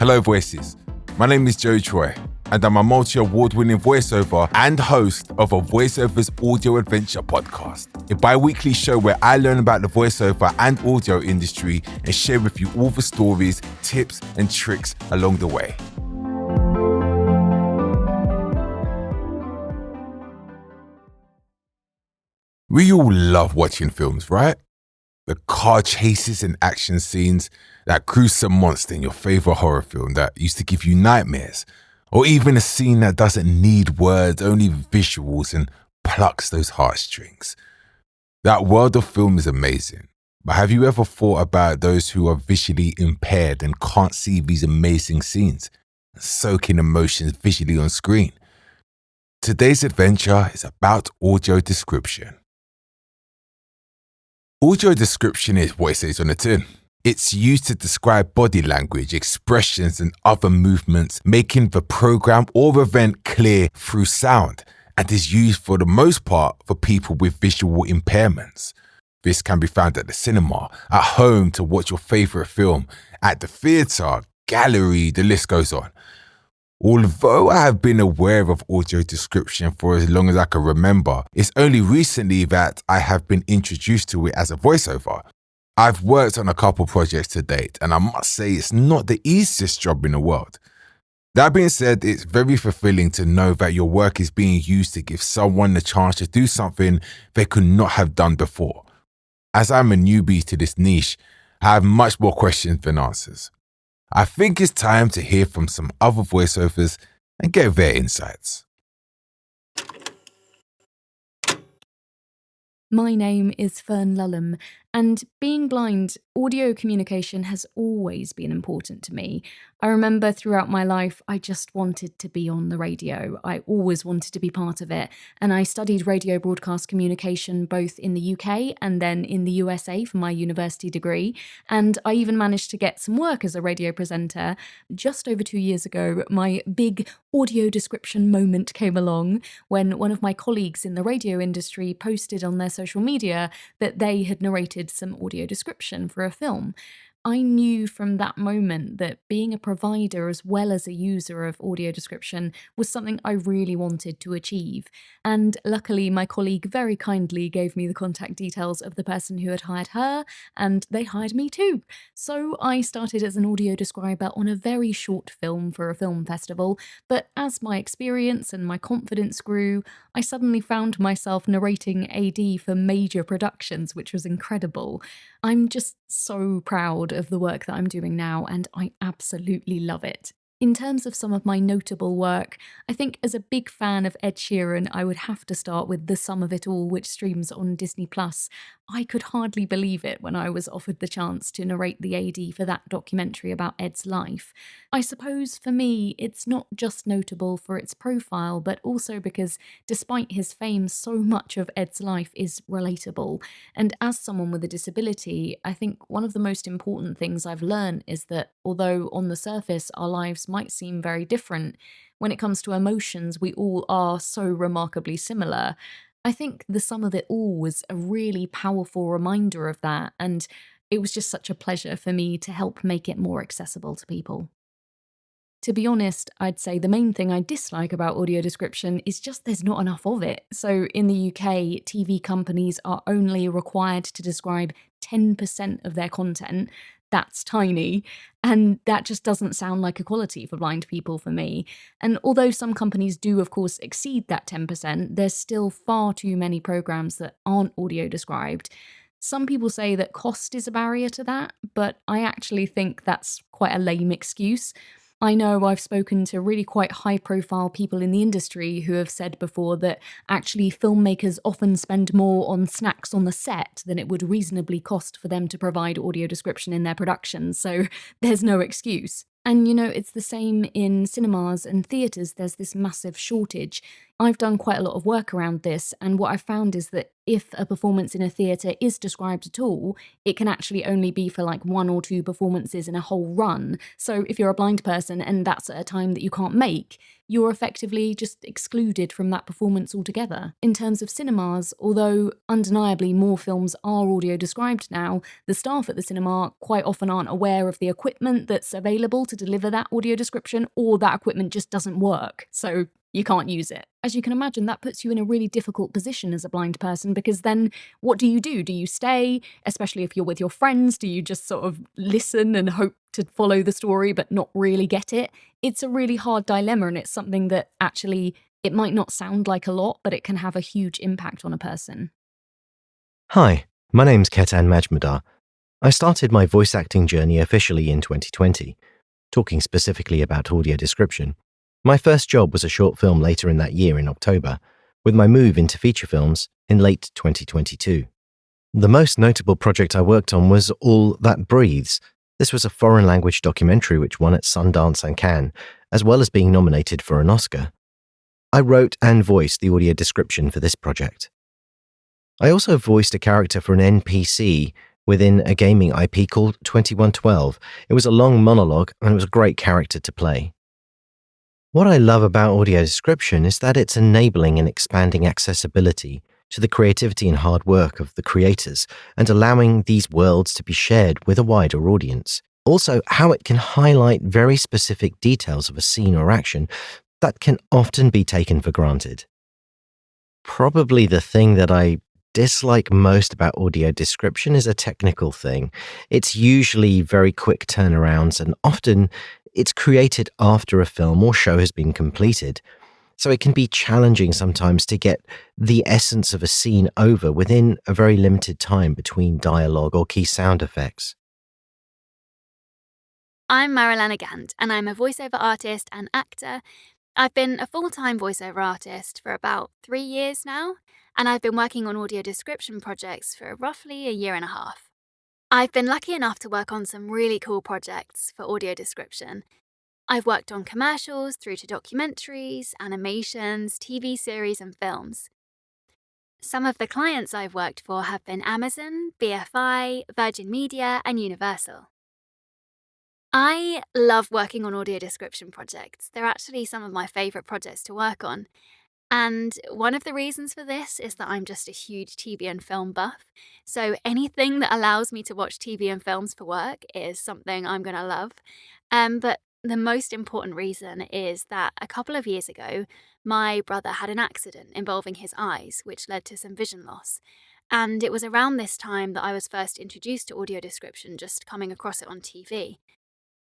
Hello Voices, my name is Joe Troy and I'm a multi-award-winning voiceover and host of a VOICEOVER'S audio adventure podcast, a bi-weekly show where I learn about the voiceover and audio industry and share with you all the stories, tips and tricks along the way. We all love watching films, right? The car chases and action scenes, that gruesome monster in your favorite horror film that used to give you nightmares, or even a scene that doesn't need words, only visuals, and plucks those heartstrings. That world of film is amazing, but have you ever thought about those who are visually impaired and can't see these amazing scenes and soak in emotions visually on screen? Today's adventure is about audio description. Audio description is what it says on the tin. It's used to describe body language, expressions, and other movements, making the program or event clear through sound, and is used for the most part for people with visual impairments. This can be found at the cinema, at home to watch your favorite film, at the theatre, gallery, the list goes on. Although I have been aware of audio description for as long as I can remember, it's only recently that I have been introduced to it as a voiceover. I've worked on a couple projects to date, and I must say it's not the easiest job in the world. That being said, it's very fulfilling to know that your work is being used to give someone the chance to do something they could not have done before. As I'm a newbie to this niche, I have much more questions than answers. I think it's time to hear from some other voiceovers and get their insights. My name is Fern Lulham, and being blind, audio communication has always been important to me. I remember throughout my life, I just wanted to be on the radio. I always wanted to be part of it, and I studied radio broadcast communication both in the UK and then in the USA for my university degree, and I even managed to get some work as a radio presenter. Just over 2 years ago, my big audio description moment came along when one of my colleagues in the radio industry posted on their social media that they had narrated some audio description for a film. I knew from that moment that being a provider as well as a user of audio description was something I really wanted to achieve. And luckily, my colleague very kindly gave me the contact details of the person who had hired her, and they hired me too. So I started as an audio describer on a very short film for a film festival, but as my experience and my confidence grew, I suddenly found myself narrating AD for major productions, which was incredible. I'm just so proud of the work that I'm doing now, and I absolutely love it. In terms of some of my notable work, I think as a big fan of Ed Sheeran, I would have to start with The Sum of It All, which streams on Disney+. I could hardly believe it when I was offered the chance to narrate the AD for that documentary about Ed's life. I suppose for me, it's not just notable for its profile, but also because despite his fame, so much of Ed's life is relatable. And as someone with a disability, I think one of the most important things I've learned is that although on the surface our lives might seem very different, when it comes to emotions, we all are so remarkably similar. I think The Sum of It All was a really powerful reminder of that, and it was just such a pleasure for me to help make it more accessible to people. To be honest, I'd say the main thing I dislike about audio description is just there's not enough of it. So in the UK, TV companies are only required to describe 10% of their content. That's tiny, and that just doesn't sound like equality for blind people for me. And although some companies do, of course, exceed that 10%, there's still far too many programs that aren't audio described. Some people say that cost is a barrier to that, but I actually think that's quite a lame excuse. I know I've spoken to really quite high-profile people in the industry who have said before that actually filmmakers often spend more on snacks on the set than it would reasonably cost for them to provide audio description in their productions, so there's no excuse. And it's the same in cinemas and theatres. There's this massive shortage. I've done quite a lot of work around this, and what I've found is that if a performance in a theatre is described at all, it can actually only be for like 1 or 2 performances in a whole run. So if you're a blind person and that's at a time that you can't make, you're effectively just excluded from that performance altogether. In terms of cinemas, although undeniably more films are audio described now, the staff at the cinema quite often aren't aware of the equipment that's available to deliver that audio description, or that equipment just doesn't work. So you can't use it. As you can imagine, that puts you in a really difficult position as a blind person, because then what do you do? Do you stay, especially if you're with your friends? Do you just sort of listen and hope to follow the story but not really get it? It's a really hard dilemma, and it's something that actually, it might not sound like a lot, but it can have a huge impact on a person. Hi, my name's Ketan Majmudar. I started my voice acting journey officially in 2020, talking specifically about audio description. My first job was a short film later in that year in October, with my move into feature films in late 2022. The most notable project I worked on was All That Breathes. This was a foreign language documentary which won at Sundance and Cannes, as well as being nominated for an Oscar. I wrote and voiced the audio description for this project. I also voiced a character for an NPC within a gaming IP called 2112. It was a long monologue and it was a great character to play. What I love about audio description is that it's enabling and expanding accessibility to the creativity and hard work of the creators and allowing these worlds to be shared with a wider audience. Also, how it can highlight very specific details of a scene or action that can often be taken for granted. Probably the thing that I dislike most about audio description is a technical thing. It's usually very quick turnarounds, and often it's created after a film or show has been completed. So it can be challenging sometimes to get the essence of a scene over within a very limited time between dialogue or key sound effects. I'm Marilana Gant, and I'm a voiceover artist and actor. I've been a full-time voiceover artist for about 3 years now, and I've been working on audio description projects for roughly a year and a half. I've been lucky enough to work on some really cool projects for audio description. I've worked on commercials through to documentaries, animations, TV series, and films. Some of the clients I've worked for have been Amazon, BFI, Virgin Media, and Universal. I love working on audio description projects. They're actually some of my favourite projects to work on. And one of the reasons for this is that I'm just a huge TV and film buff. So anything that allows me to watch TV and films for work is something I'm going to love. But the most important reason is that a couple of years ago, my brother had an accident involving his eyes, which led to some vision loss. And it was around this time that I was first introduced to audio description, just coming across it on TV.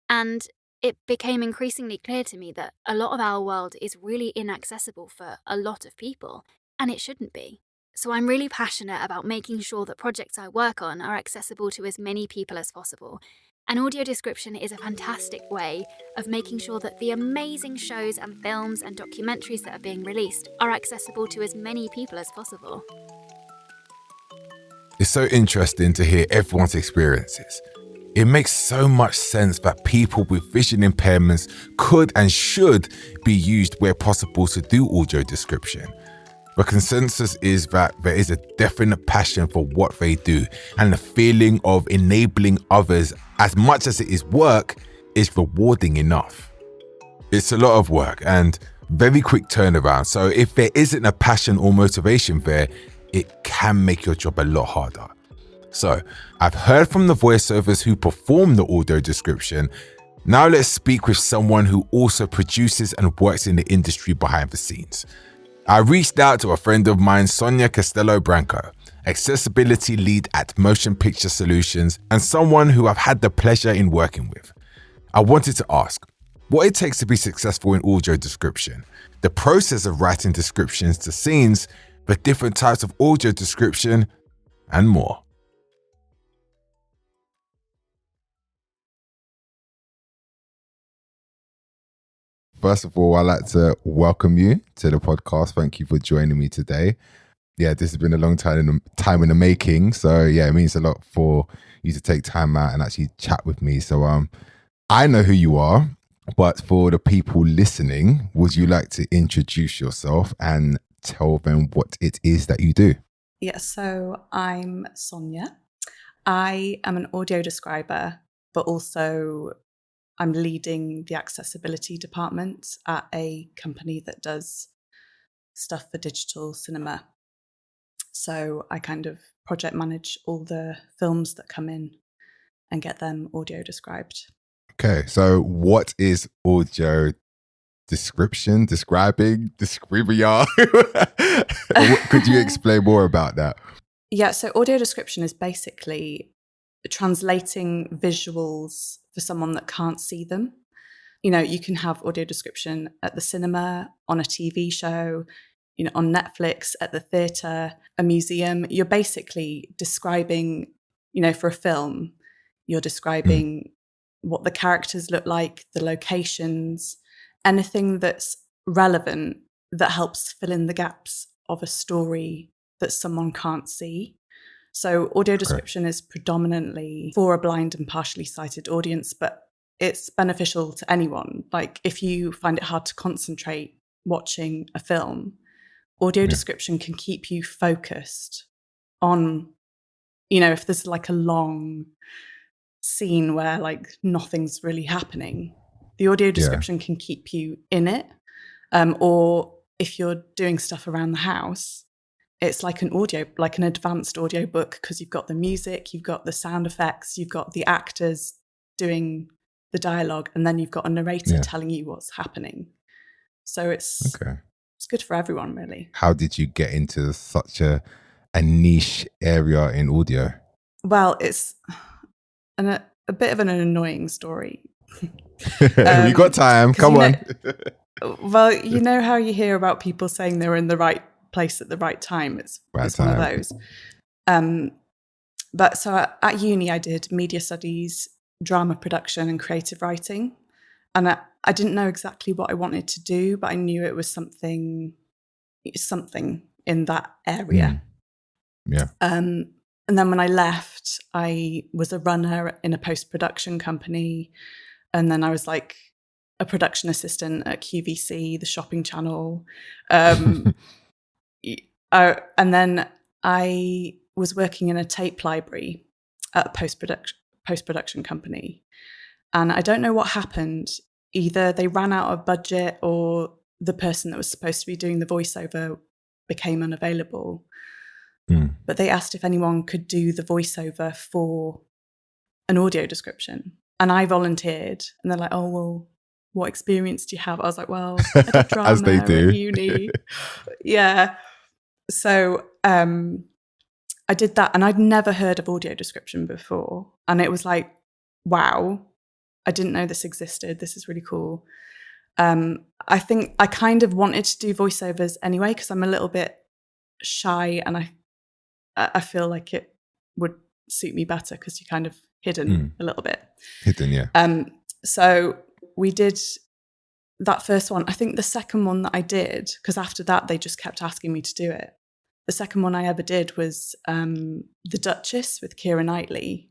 And it became increasingly clear to me that a lot of our world is really inaccessible for a lot of people, and it shouldn't be. So I'm really passionate about making sure that projects I work on are accessible to as many people as possible. And audio description is a fantastic way of making sure that the amazing shows and films and documentaries that are being released are accessible to as many people as possible. It's so interesting to hear everyone's experiences. It makes so much sense that people with vision impairments could and should be used where possible to do audio description. The consensus is that there is a definite passion for what they do, and the feeling of enabling others, as much as it is work, is rewarding enough. It's a lot of work and very quick turnaround, so if there isn't a passion or motivation there, it can make your job a lot harder. So, I've heard from the voiceovers who perform the audio description. Now let's speak with someone who also produces and works in the industry behind the scenes. I reached out to a friend of mine, Sonia Castelo Branco, accessibility lead at Motion Picture Solutions and someone who I've had the pleasure in working with. I wanted to ask what it takes to be successful in audio description, the process of writing descriptions to scenes, the different types of audio description, and more. First of all, I'd like to welcome you to the podcast. Thank you for joining me today. Yeah, this has been a long time in the making. So yeah, it means a lot for you to take time out and actually chat with me. So I know who you are. But for the people listening, would you like to introduce yourself and tell them what it is that you do? Yeah, so I'm Sonia. I am an audio describer, but also I'm leading the accessibility department at a company that does stuff for digital cinema. So I kind of project manage all the films that come in and get them audio described. Okay, so what is audio description? Describing? Describia? Could you explain more about that? Yeah, so audio description is basically translating visuals for someone that can't see them. You know, you can have audio description at the cinema, on a TV show, you know, on Netflix, at the theatre, a museum. You're basically describing, you know, for a film, you're describing what the characters look like, the locations, anything that's relevant that helps fill in the gaps of a story that someone can't see. So audio description is predominantly for a blind and partially sighted audience, but it's beneficial to anyone. Like if you find it hard to concentrate watching a film, audio description can keep you focused on, you know, if there's like a long scene where like nothing's really happening, the audio description can keep you in it. Or if you're doing stuff around the house, it's like an advanced audio book, because you've got the music, you've got the sound effects, you've got the actors doing the dialogue, and then you've got a narrator telling you what's happening. So it's good for everyone, really. How did you get into such a niche area in audio? Well, it's a bit of an annoying story. We got time. Come on. Well, you know how you hear about people saying they were in the right place at the right time. It's one of those. But so at uni, I did media studies, drama production, and creative writing. And I didn't know exactly what I wanted to do, but I knew it was something in that area. Yeah. And then when I left, I was a runner in a post-production company. And then I was like a production assistant at QVC, the shopping channel. And then I was working in a tape library at a post-production company. And I don't know what happened. Either they ran out of budget, or the person that was supposed to be doing the voiceover became unavailable. But they asked if anyone could do the voiceover for an audio description. And I volunteered. And they're like, oh, well, what experience do you have? I was like, well, I did drama as they do. at uni. Yeah. So I did that, and I'd never heard of audio description before. And it was like, wow, I didn't know this existed. This is really cool. I think I kind of wanted to do voiceovers anyway, because I'm a little bit shy, and I feel like it would suit me better because you're kind of hidden a little bit. Hidden, yeah. So we did that first one. I think the second one that I did, because after that they just kept asking me to do it. The second one I ever did was The Duchess with Keira Knightley.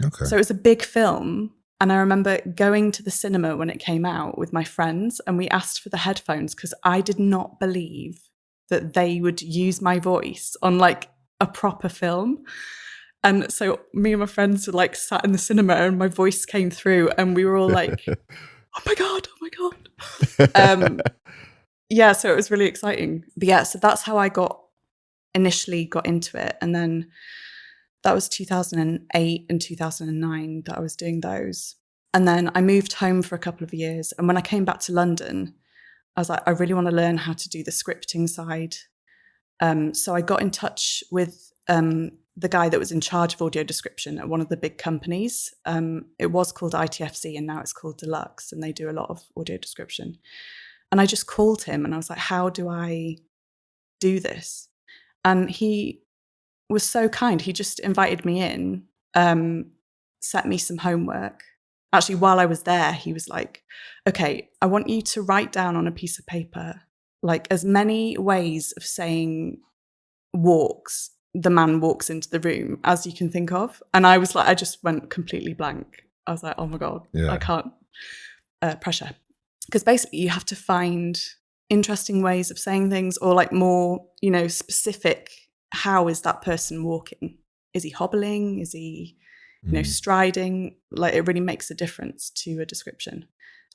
Okay. So it was a big film. And I remember going to the cinema when it came out with my friends, and we asked for the headphones because I did not believe that they would use my voice on like a proper film. And so me and my friends were like sat in the cinema, and my voice came through, and we were all like, oh my God. Yeah, so it was really exciting. But yeah, so that's how I initially got into it. And then that was 2008 and 2009 that I was doing those. And then I moved home for a couple of years. And when I came back to London, I was like, I really want to learn how to do the scripting side. So I got in touch with the guy that was in charge of audio description at one of the big companies. It was called ITFC, and now it's called Deluxe, and they do a lot of audio description. And I just called him, and I was like, how do I do this? And he was so kind. He just invited me in, set me some homework. Actually, while I was there, he was like, okay, I want you to write down on a piece of paper, like as many ways of saying the man walks into the room as you can think of. And I was like, I just went completely blank. I was like, oh my God, I can't. pressure. Because basically you have to find interesting ways of saying things, or like more, specific. How is that person walking? Is he hobbling? Is he, striding? Like, it really makes a difference to a description.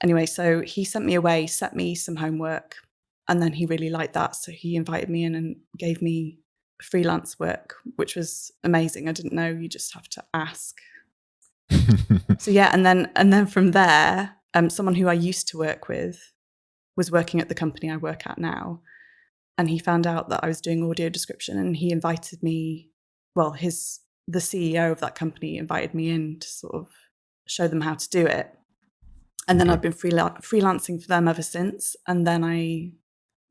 Anyway, so he sent me away, set me some homework, and then he really liked that. So he invited me in and gave me freelance work, which was amazing. I didn't know you just have to ask. So yeah, and then from there, someone who I used to work with was working at the company I work at now, and he found out that I was doing audio description, and he invited me. Well, the CEO of that company invited me in to sort of show them how to do it, and then I've been freelancing for them ever since. And then I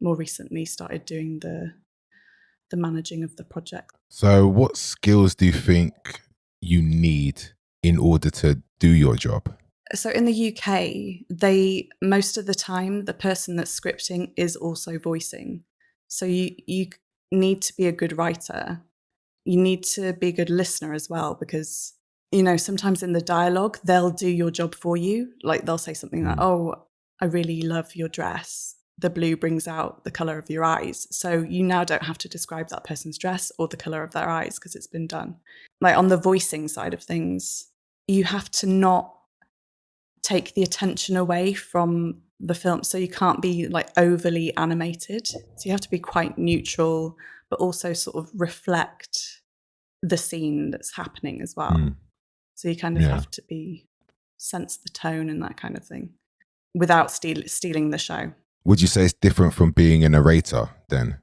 more recently started doing the managing of the project. So what skills do you think you need in order to do your job? So in the UK, most of the time, the person that's scripting is also voicing. So you need to be a good writer. You need to be a good listener as well, because, sometimes in the dialogue, they'll do your job for you. Like, they'll say something like, "Oh, I really love your dress. The blue brings out the color of your eyes." So you now don't have to describe that person's dress or the color of their eyes, because it's been done. Like, on the voicing side of things, you have to not take the attention away from the film. So you can't be like overly animated. So you have to be quite neutral, but also sort of reflect the scene that's happening as well. So you kind of have to sense the tone and that kind of thing without stealing the show. Would you say it's different from being a narrator then?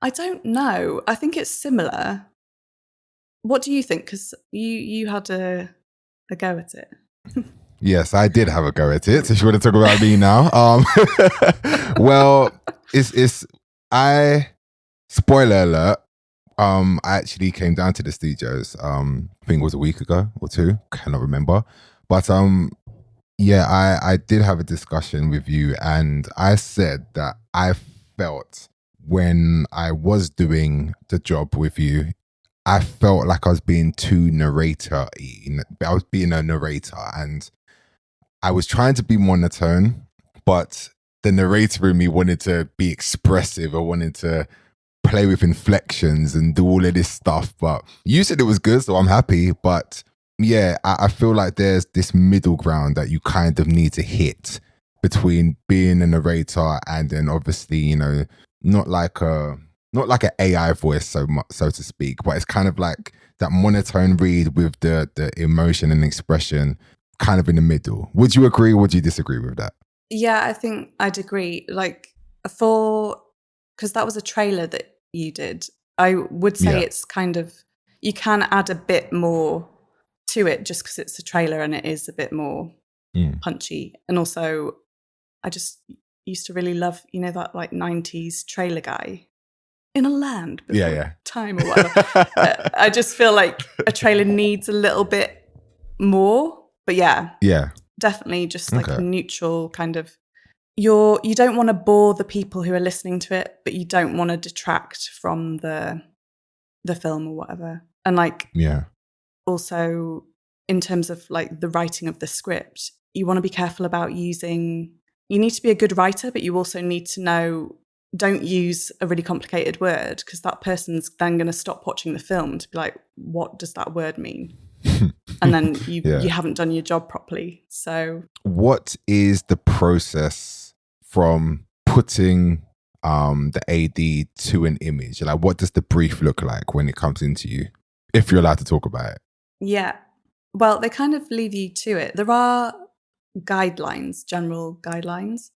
I don't know. I think it's similar. What do you think? Because you had a go at it. Yes, I did have a go at it. So if you want to talk about me now, well, spoiler alert. I actually came down to the studios. I think it was a week ago or two. Cannot remember, but I did have a discussion with you, and I said that I felt when I was doing the job with you, I felt like I was being too narrator-y. I was being a narrator, and I was trying to be monotone, but the narrator in me wanted to be expressive. I wanted to play with inflections and do all of this stuff. But you said it was good, so I'm happy. But yeah, I feel like there's this middle ground that you kind of need to hit between being a narrator and then obviously, not like an AI voice so to speak, but it's kind of like that monotone read with the emotion and expression kind of in the middle. Would you agree or would you disagree with that? Yeah, I think I'd agree. Like, because that was a trailer that you did, I would say it's kind of, you can add a bit more to it just because it's a trailer and it is a bit more punchy. And also, I just used to really love, that like 90s trailer guy. In a land before time or whatever. I just feel like a trailer needs a little bit more. But yeah, definitely just like a neutral kind of, you don't want to bore the people who are listening to it, but you don't want to detract from the film or whatever. And like, also in terms of like the writing of the script, you want to be careful about you need to be a good writer, but you also need to know, don't use a really complicated word, because that person's then going to stop watching the film to be like, what does that word mean? And then you haven't done your job properly. So what is the process from putting the AD to an image? Like, what does the brief look like when it comes into you, if you're allowed to talk about it? Yeah. Well, they kind of leave you to it. There are guidelines, general guidelines.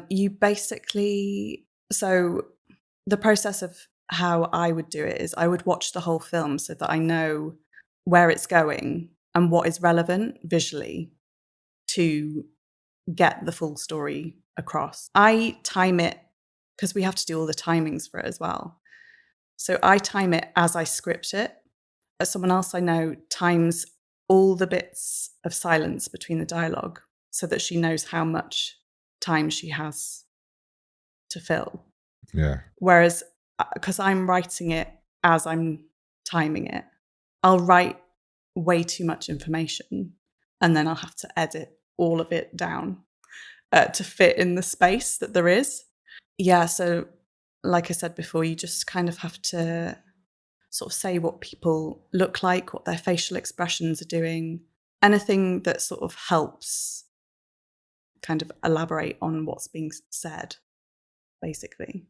You basically, so the process of how I would do it is I would watch the whole film so that I know where it's going and what is relevant visually to get the full story across. I time it because we have to do all the timings for it as well. So I time it as I script it. As someone else I know times all the bits of silence between the dialogue so that she knows how much time she has to fill. Yeah. Whereas, because I'm writing it as I'm timing it, I'll write way too much information and then I'll have to edit all of it down to fit in the space that there is. Yeah, so like I said before, you just kind of have to sort of say what people look like, what their facial expressions are doing, anything that sort of helps kind of elaborate on what's being said, basically.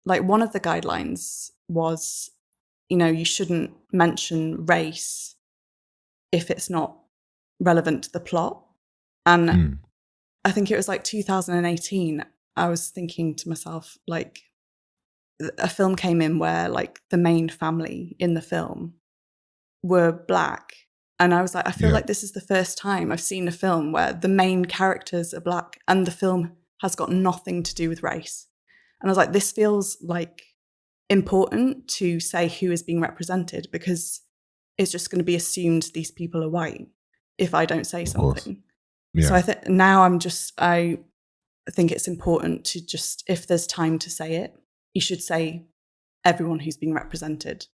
Like one of the guidelines was, you shouldn't mention race if it's not relevant to the plot. And I think it was like 2018, I was thinking to myself, like, a film came in where like the main family in the film were Black. And I was like, I feel like this is the first time I've seen a film where the main characters are Black and the film has got nothing to do with race. And I was like, this feels like important to say who is being represented, because it's just going to be assumed these people are white if I don't say something. So I think now I think it's important to just, if there's time to say it, you should say everyone who's being represented,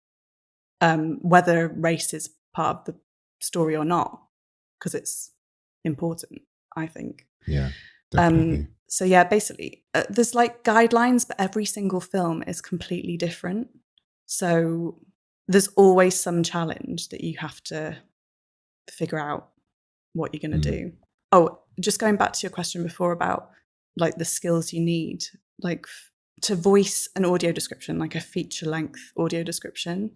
whether race is part of the story or not, because it's important, I think. Yeah, definitely. So yeah, basically, there's like guidelines, but every single film is completely different. So there's always some challenge that you have to figure out what you're going to do. Oh, just going back to your question before about like the skills you need, like to voice an audio description, like a feature length audio description,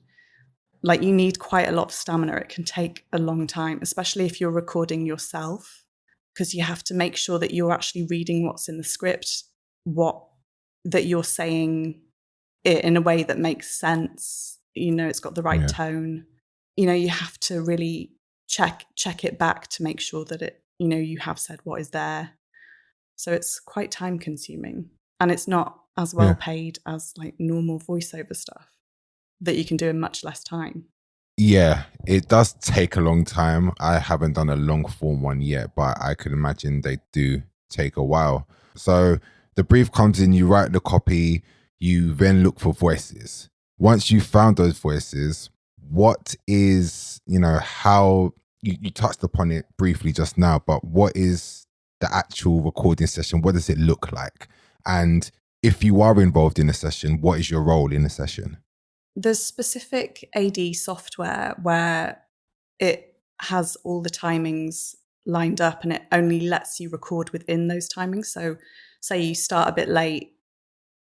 like you need quite a lot of stamina. It can take a long time, especially if you're recording yourself, because you have to make sure that you're actually reading what's in the script, that you're saying it in a way that makes sense. It's got the right tone. You have to really check it back to make sure that it, you have said what is there. So it's quite time consuming, and it's not as well paid as like normal voiceover stuff that you can do in much less time. Yeah, it does take a long time. I haven't done a long form one yet, but I could imagine they do take a while. So the brief comes in, you write the copy, you then look for voices. Once you've found those voices, what is, how you touched upon it briefly just now, but what is the actual recording session? What does it look like? And if you are involved in a session, what is your role in a session? There's specific AD software where it has all the timings lined up and it only lets you record within those timings. So say you start a bit late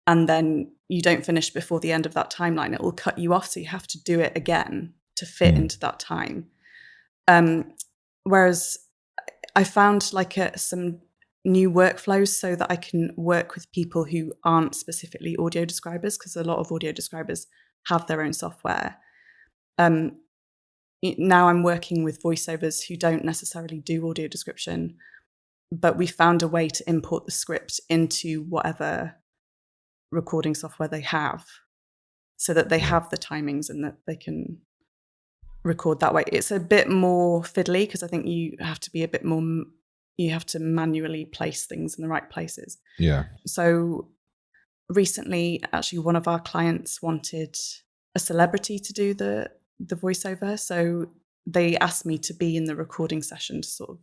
and then you don't finish before the end of that timeline, it will cut you off. So you have to do it again to fit into that time. Whereas I found like some new workflows so that I can work with people who aren't specifically audio describers, because a lot of audio describers have their own software. Now I'm working with voiceovers who don't necessarily do audio description, but we found a way to import the script into whatever recording software they have so that they have the timings and that they can record that way. It's a bit more fiddly because I think you have to be a bit more, you have to manually place things in the right places. Yeah. So recently, actually, one of our clients wanted a celebrity to do the voiceover. So they asked me to be in the recording session to sort of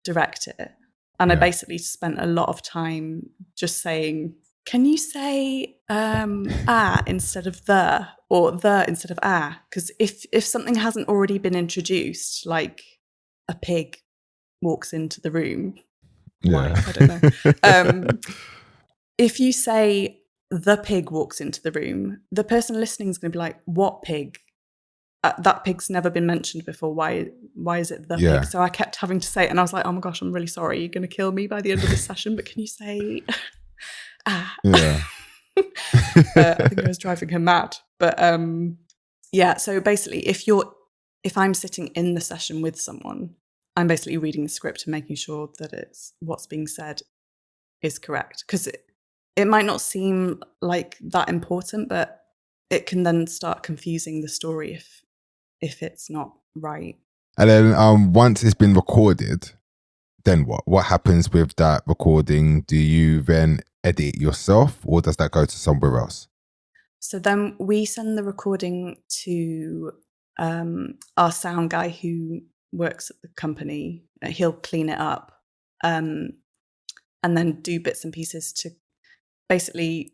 direct it. And I basically spent a lot of time just saying, can you say instead of the, or the instead of Because if something hasn't already been introduced, like a pig walks into the room, why? I don't know. If you say the pig walks into the room, the person listening is going to be like, what pig? That pig's never been mentioned before. Why is it the pig? So I kept having to say it, and I was like, oh my gosh, I'm really sorry. You're going to kill me by the end of this session, but can you say Yeah. I think I was driving her mad. But so basically, if I'm sitting in the session with someone, I'm basically reading the script and making sure that it's what's being said is correct, because it might not seem like that important, but it can then start confusing the story if it's not right. And then once it's been recorded, then what? What happens with that recording? Do you then edit it yourself, or does that go to somewhere else? So then we send the recording to our sound guy who works at the company. He'll clean it up and then do bits and pieces to basically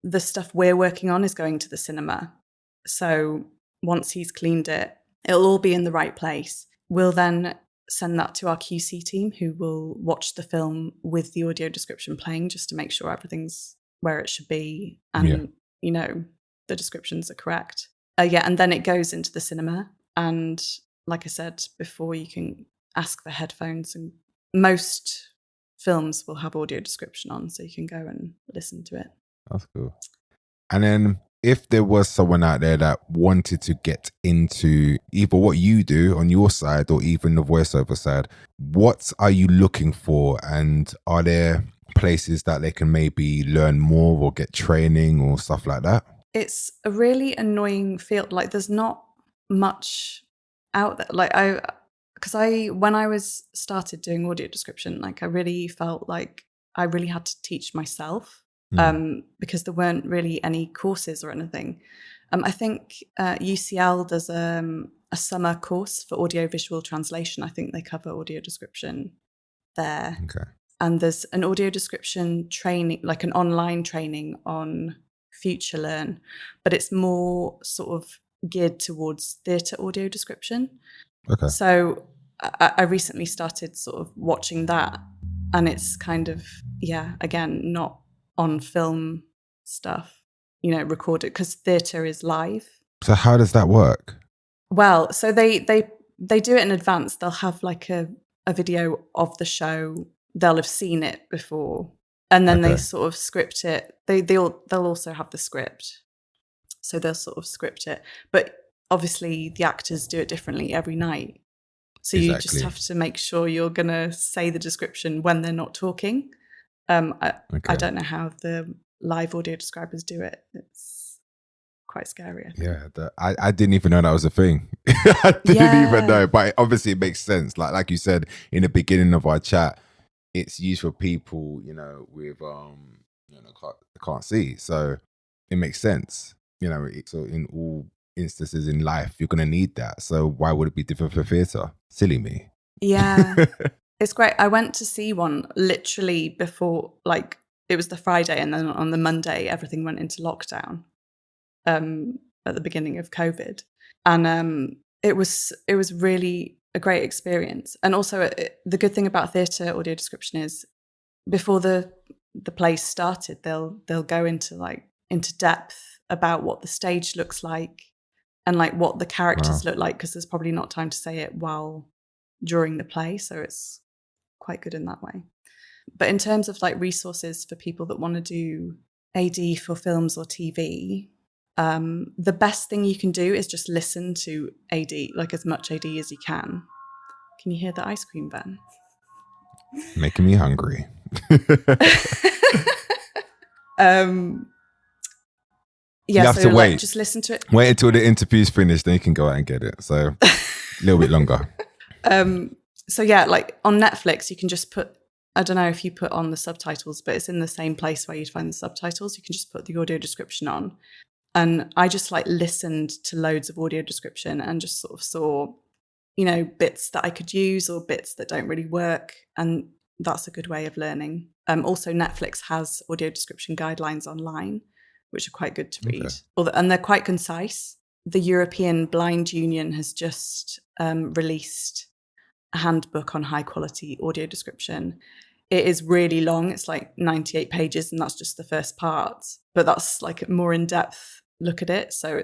the stuff we're working on is going to the cinema. So once he's cleaned it, it'll all be in the right place. We'll then send that to our QC team, who will watch the film with the audio description playing just to make sure everything's where it should be and, the descriptions are correct. And then it goes into the cinema. And like I said before, you can ask for headphones, and most films will have audio description on, so you can go and listen to it. That's cool. And then if there was someone out there that wanted to get into either what you do on your side or even the voiceover side, what are you looking for? And are there places that they can maybe learn more or get training or stuff like that? It's a really annoying field. Like, there's not much out there. Like, when I was started doing audio description, like, I really felt like I really had to teach myself. Because there weren't really any courses or anything. I think UCL does a summer course for audio-visual translation. I think they cover audio description there. Okay. And there's an audio description training, like an online training on FutureLearn, but it's more sort of geared towards theatre audio description. Okay. So I recently started sort of watching that, and it's kind of, again, not on film stuff, recorded, because theatre is live. So how does that work? Well, so they do it in advance. They'll have like a video of the show. They'll have seen it before, and then they sort of script it. They'll also have the script, so they'll sort of script it. But obviously, the actors do it differently every night. So you just have to make sure you're gonna say the description when they're not talking. I don't know how the live audio describers do it. It's quite scary, I think. Yeah, I didn't even know that was a thing. I didn't even know, but obviously it makes sense. Like you said in the beginning of our chat, it's used for people, with can't see. So it makes sense. So in all instances in life, you're gonna need that. So why would it be different for theatre? Silly me. Yeah. It's great. I went to see one literally before, like, it was the Friday, and then on the Monday, everything went into lockdown at the beginning of COVID. And it was really a great experience. And also, the good thing about theatre audio description is before the play started, they'll go into depth about what the stage looks like and like what the characters look like, because there's probably not time to say it during the play. So it's quite good in that way. But in terms of like resources for people that want to do AD for films or TV, the best thing you can do is just listen to AD, like as much AD as you can. Can you hear the ice cream van? Making me hungry. You have to wait. Just listen to it. Wait until the interview's finished, then you can go out and get it. So a little bit longer. So yeah, like on Netflix, you can just put, I don't know if you put on the subtitles, but it's in the same place where you'd find the subtitles. You can just put the audio description on. And I just like listened to loads of audio description and just sort of saw, bits that I could use or bits that don't really work. And that's a good way of learning. Also, Netflix has audio description guidelines online, which are quite good to read. And they're quite concise. The European Blind Union has just released a handbook on high quality audio description. It is really long. It's like 98 pages, and that's just the first part. But that's like a more in-depth look at it. So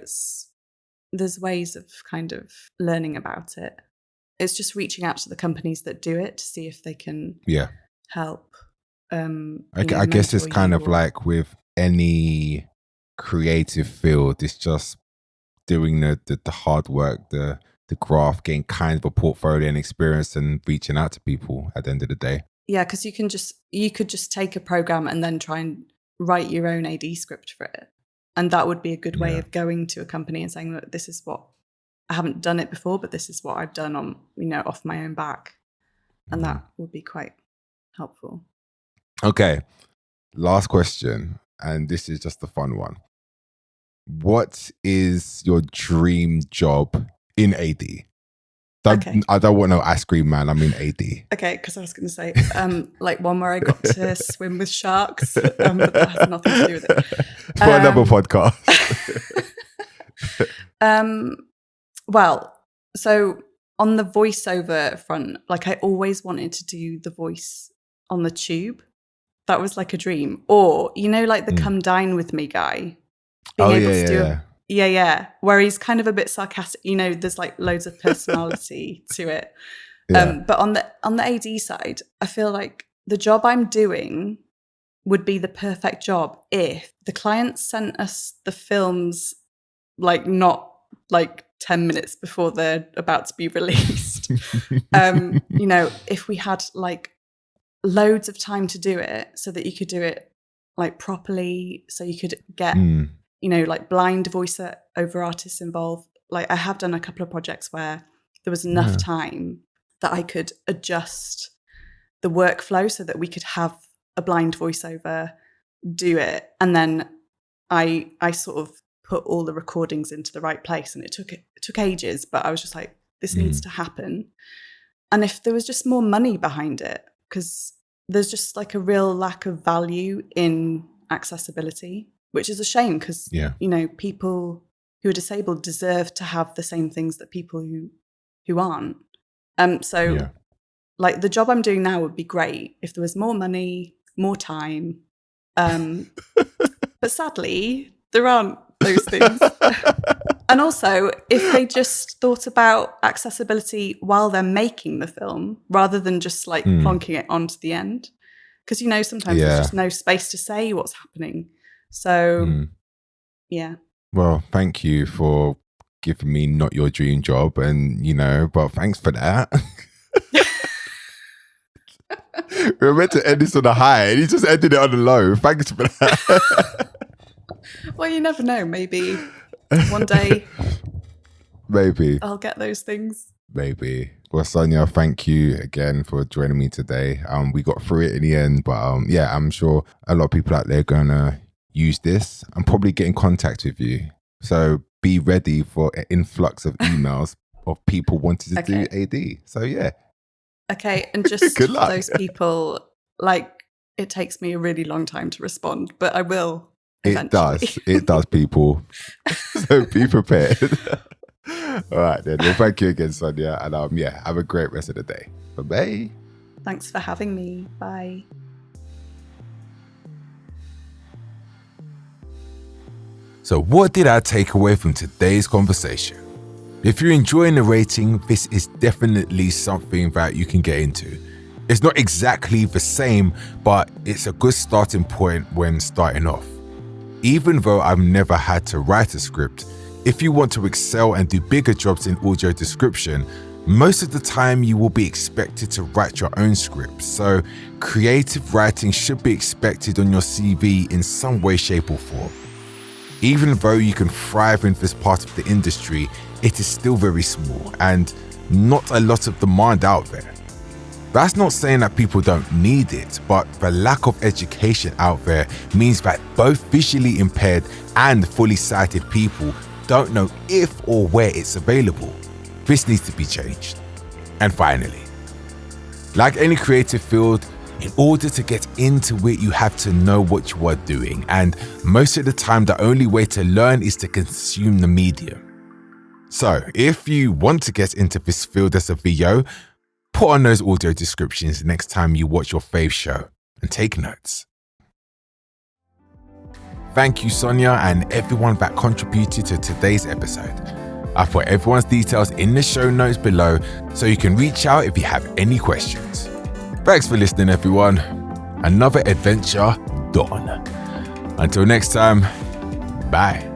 there's ways of kind of learning about it. It's just reaching out to the companies that do it to see if they can help. I guess it's kind of like with any creative field, it's just doing the hard work, the graft, getting kind of a portfolio and experience and reaching out to people at the end of the day. Yeah, because you could just take a program and then try and write your own AD script for it. And that would be a good way of going to a company and saying, look, this is what, I haven't done it before, but this is what I've done on, off my own back. And that would be quite helpful. Okay, last question. And this is just a fun one. What is your dream job in AD? Okay. I don't want no ice cream man. I mean AD. Okay, because I was going to say, like one where I got to swim with sharks, but that has nothing to do with it. For another podcast. Well, so on the voiceover front, like I always wanted to do the voice on the tube. That was like a dream. Or, you know, like the Come Dine With Me guy. Where he's kind of a bit sarcastic. You know, there's like loads of personality to it. But on the AD side, I feel like the job I'm doing would be the perfect job if the client sent us the films like not like 10 minutes before they're about to be released. You know, if we had like loads of time to do it so that you could do it like properly, so you could get you know, like blind voiceover artists involved. Like I have done a couple of projects where there was enough time that I could adjust the workflow so that we could have a blind voiceover do it. And then I sort of put all the recordings into the right place, and it took ages, but I was just like, this needs to happen. And if there was just more money behind it, because there's just like a real lack of value in accessibility, which is a shame because, you know, people who are disabled deserve to have the same things that people who aren't. Like the job I'm doing now would be great if there was more money, more time. But sadly, there aren't those things. And also, if they just thought about accessibility while they're making the film, rather than just like plonking it onto the end. Because, you know, sometimes there's just no space to say what's happening. So, Well, thank you for giving me not your dream job, and, you know, but thanks for that. We were meant to end this on a high, and he just ended it on a low. Thanks for that. Well, you never know. Maybe one day, maybe I'll get those things. Maybe. Well, Sonia, thank you again for joining me today. We got through it in the end, but I'm sure a lot of people out there are gonna use this and probably get in contact with you. So be ready for an influx of emails of people wanting to do AD. So Okay, and just Good luck. for those people, like, it takes me a really long time to respond, but I will eventually. It does, people. So be prepared. All right, then. Well, thank you again, Sonia. And have a great rest of the day. Bye-bye. Thanks for having me. Bye. So what did I take away from today's conversation? If you're enjoying narrating, this is definitely something that you can get into. It's not exactly the same, but it's a good starting point when starting off. Even though I've never had to write a script, if you want to excel and do bigger jobs in audio description, most of the time you will be expected to write your own script. So creative writing should be expected on your CV in some way, shape or form. Even though you can thrive in this part of the industry, it is still very small and not a lot of demand out there. That's not saying that people don't need it, but the lack of education out there means that both visually impaired and fully sighted people don't know if or where it's available. This needs to be changed. And finally, like any creative field, in order to get into it, you have to know what you are doing. And most of the time, the only way to learn is to consume the medium. So if you want to get into this field as a VO, put on those audio descriptions next time you watch your fave show and take notes. Thank you, Sonia, and everyone that contributed to today's episode. I put everyone's details in the show notes below so you can reach out if you have any questions. Thanks for listening, everyone. Another adventure done. Until next time, bye.